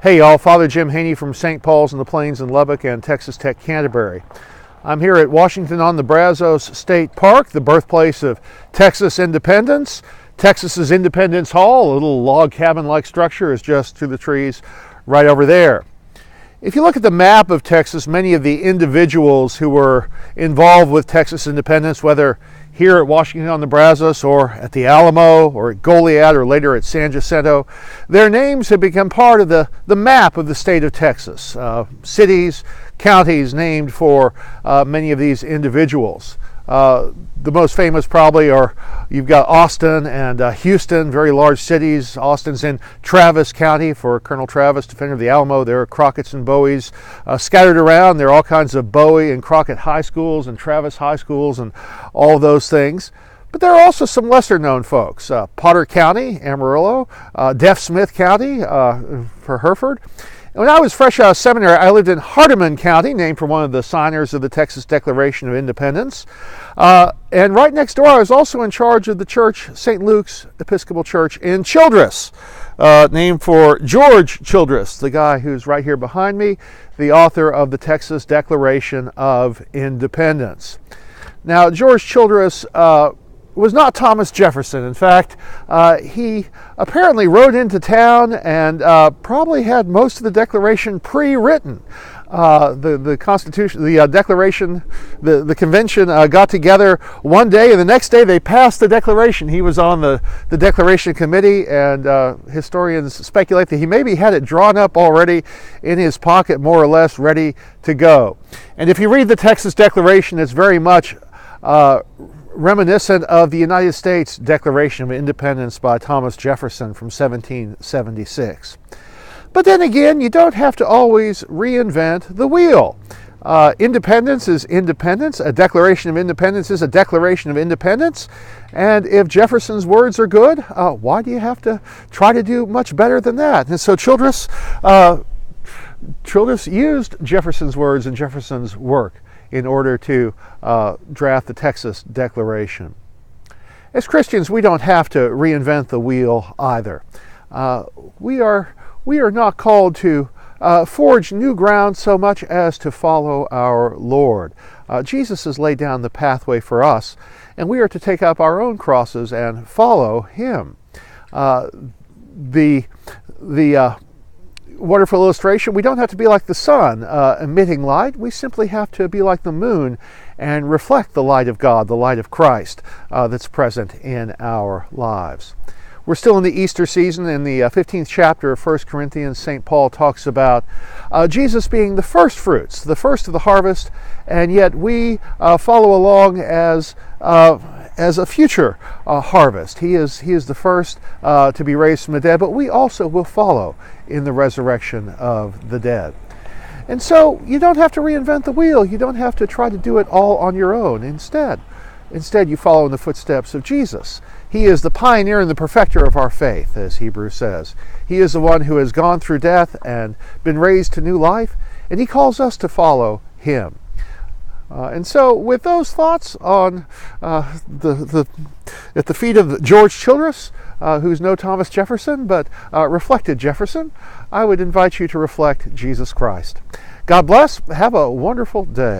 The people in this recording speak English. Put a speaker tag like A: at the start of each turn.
A: Hey y'all, Father Jim Haney from St. Paul's in the Plains in Lubbock and Texas Tech Canterbury. I'm here at Washington on the Brazos State Park, the birthplace of Texas independence. Texas's Independence Hall, a little log cabin-like structure, is just through the trees right over there. If you look at the map of Texas, many of the individuals who were involved with Texas independence, whether here at Washington on the Brazos or at the Alamo or at Goliad or later at San Jacinto, their names have become part of the map of the state of Texas. Cities, counties named for many of these individuals. The most famous probably are, you've got Austin and Houston, very large cities. Austin's in Travis County for Colonel Travis, defender of the Alamo. There are Crockett's and Bowies scattered around. There are all kinds of Bowie and Crockett high schools and Travis high schools and all of those things. But there are also some lesser known folks. Potter County, Amarillo, Deaf Smith County for Hereford. When I was fresh out of seminary, I lived in Hardeman County, named for one of the signers of the Texas Declaration of Independence. And right next door, I was also in charge of the church, St. Luke's Episcopal Church in Childress, named for George Childress, the guy who's right here behind me, the author of the Texas Declaration of Independence. Now, George Childress was not Thomas Jefferson. In fact, he apparently rode into town and probably had most of the Declaration pre-written. The Constitution, the Declaration, the Convention got together one day, and the next day they passed the Declaration. He was on the Declaration Committee, and historians speculate that he maybe had it drawn up already in his pocket, more or less, ready to go. And if you read the Texas Declaration, it's very much reminiscent of the United States Declaration of Independence by Thomas Jefferson from 1776. But then again, you don't have to always reinvent the wheel. Independence is independence. A Declaration of Independence is a Declaration of Independence. And if Jefferson's words are good, why do you have to try to do much better than that? And so Childress used Jefferson's words and Jefferson's work in order to draft the Texas Declaration. As Christians, we don't have to reinvent the wheel either. We are not called to forge new ground so much as to follow our Lord. Jesus has laid down the pathway for us, and we are to take up our own crosses and follow Him. The wonderful illustration, we don't have to be like the sun emitting light. We simply have to be like the moon and reflect the light of God, the light of Christ that's present in our lives. We're still in the Easter season. In the 15th chapter of 1 Corinthians, St. Paul talks about Jesus being the first fruits, the first of the harvest, and yet we follow along as a future harvest. He is the first to be raised from the dead, but we also will follow in the resurrection of the dead. And so you don't have to reinvent the wheel. You don't have to try to do it all on your own. Instead, you follow in the footsteps of Jesus. He is the pioneer and the perfecter of our faith, as Hebrews says. He is the one who has gone through death and been raised to new life, and he calls us to follow him. And so, with those thoughts on at the feet of George Childress, who's no Thomas Jefferson, but reflected Jefferson, I would invite you to reflect Jesus Christ. God bless. Have a wonderful day.